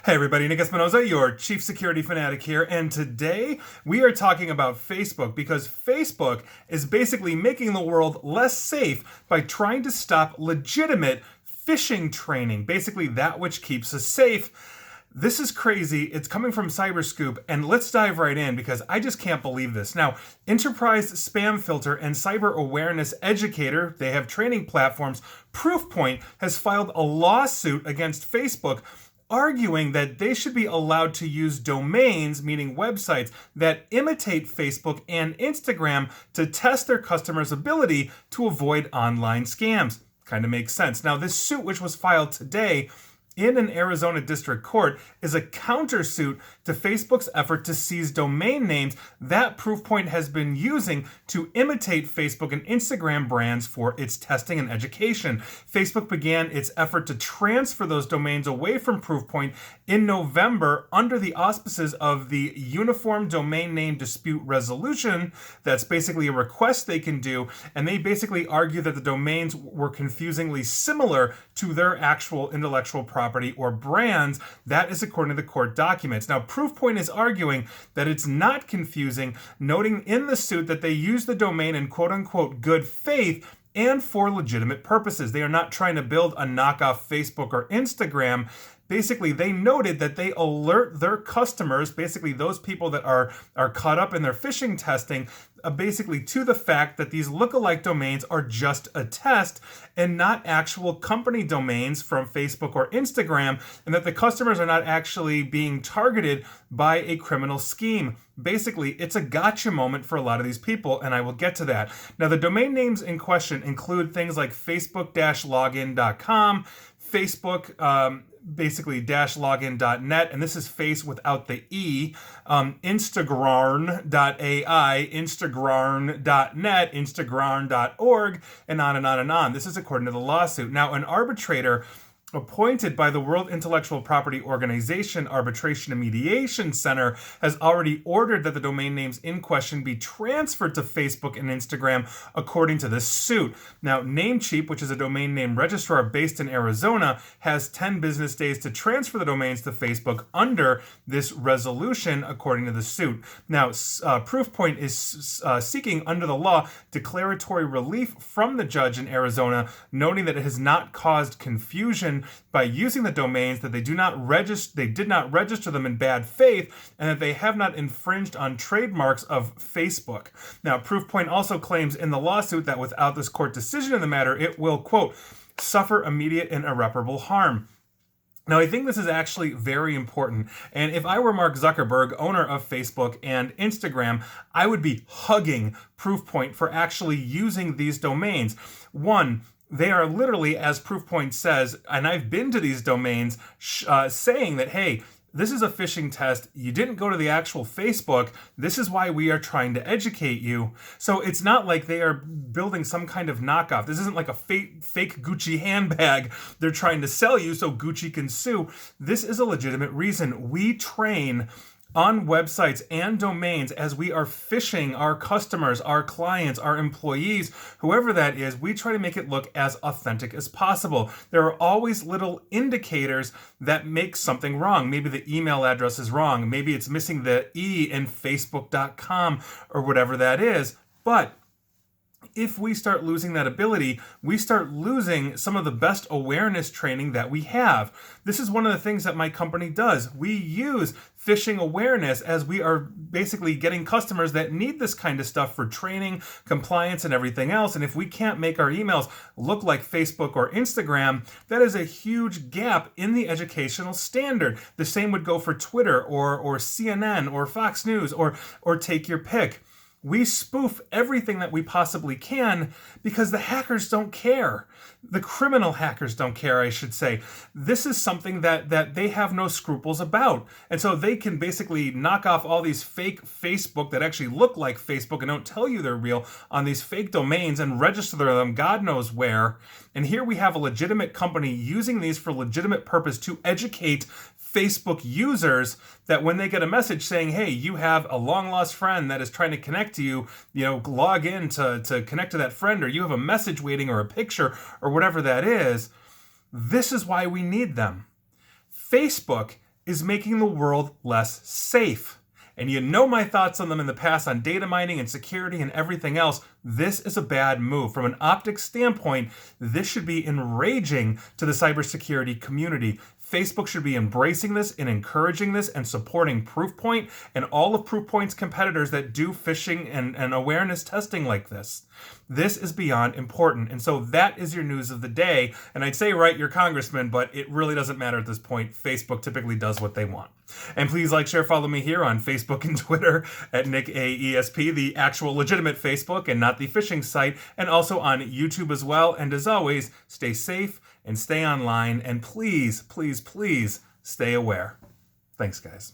Hey everybody, Nick Espinoza, your chief security fanatic here, and today we are talking about Facebook because Facebook is basically making the world less safe by trying to stop legitimate phishing training, basically that which keeps us safe. This is crazy. It's coming from Cyberscoop, and let's dive right in because I just can't believe this. Now, Enterprise Spam Filter and Cyber Awareness Educator, they have training platforms, Proofpoint has filed a lawsuit against Facebook arguing that they should be allowed to use domains, meaning websites, that imitate Facebook and Instagram to test their customers' ability to avoid online scams. Kind of makes sense. Now, this suit, which was filed today in an Arizona district court, is a countersuit to Facebook's effort to seize domain names that Proofpoint has been using to imitate Facebook and Instagram brands for its testing and education. Facebook began its effort to transfer those domains away from Proofpoint in November under the auspices of the Uniform Domain Name Dispute Resolution. That's basically a request they can do, and they basically argue that the domains were confusingly similar to their actual intellectual property or brands. That is according to the court documents. Now, Proofpoint is arguing that it's not confusing, noting in the suit that they use the domain in quote-unquote good faith and for legitimate purposes. They are not trying to build a knockoff Facebook or Instagram. Basically, they noted that they alert their customers, basically those people that are caught up in their phishing testing, basically to the fact that these lookalike domains are just a test and not actual company domains from Facebook or Instagram, and that the customers are not actually being targeted by a criminal scheme. Basically, it's a gotcha moment for a lot of these people, and I will get to that. Now, the domain names in question include things like facebook-login.com, Facebook, basically -login.net, and this is face without the E, Instagram.ai, Instagram.net, Instagram.org, and on and on and on. This is according to the lawsuit. Now, an arbitrator appointed by the World Intellectual Property Organization Arbitration and Mediation Center has already ordered that the domain names in question be transferred to Facebook and Instagram according to this suit. Now, Namecheap, which is a domain name registrar based in Arizona, has 10 business days to transfer the domains to Facebook under this resolution according to the suit. Now, Proofpoint is seeking under the law declaratory relief from the judge in Arizona, noting that it has not caused confusion by using the domains, that they did not register them in bad faith, and that they have not infringed on trademarks of Facebook. Now, Proofpoint also claims in the lawsuit that without this court decision in the matter, it will, quote, suffer immediate and irreparable harm. Now, I think this is actually very important. And if I were Mark Zuckerberg, owner of Facebook and Instagram, I would be hugging Proofpoint for actually using these domains. One, they are literally, as Proofpoint says, and I've been to these domains, saying that, hey, this is a phishing test. You didn't go to the actual Facebook. This is why we are trying to educate you. So it's not like they are building some kind of knockoff. This isn't like a fake Gucci handbag they're trying to sell you so Gucci can sue. This is a legitimate reason. We train on websites and domains as we are phishing our customers, our clients, our employees, whoever that is. We try to make it look as authentic as possible. There are always little indicators that make something wrong. Maybe the email address is wrong. Maybe it's missing the E in facebook.com or whatever that is. But if we start losing that ability, we start losing some of the best awareness training that we have. This is one of the things that my company does. We use phishing awareness as we are basically getting customers that need this kind of stuff for training, compliance, and everything else. And if we can't make our emails look like Facebook or Instagram, that is a huge gap in the educational standard. The same would go for Twitter or CNN or Fox News or take your pick. We spoof everything that we possibly can because the hackers don't care. The criminal hackers don't care, I should say. This is something that they have no scruples about. And so they can basically knock off all these fake Facebook that actually look like Facebook and don't tell you they're real on these fake domains and register them God knows where. And here we have a legitimate company using these for legitimate purpose to educate Facebook users, that when they get a message saying, hey, you have a long lost friend that is trying to connect to you, log in to connect to that friend, or you have a message waiting or a picture or whatever that is, this is why we need them. Facebook is making the world less safe. And you know my thoughts on them in the past on data mining and security and everything else. This is a bad move. From an optics standpoint, this should be enraging to the cybersecurity community. Facebook should be embracing this and encouraging this and supporting Proofpoint and all of Proofpoint's competitors that do phishing and awareness testing like this. This is beyond important. And so that is your news of the day. And I'd say write your congressman, but it really doesn't matter at this point. Facebook typically does what they want. And please like, share, follow me here on Facebook and Twitter at NickAESP, the actual legitimate Facebook and not the phishing site, and also on YouTube as well. And as always, stay safe and stay online. And please, please, please stay aware. Thanks, guys.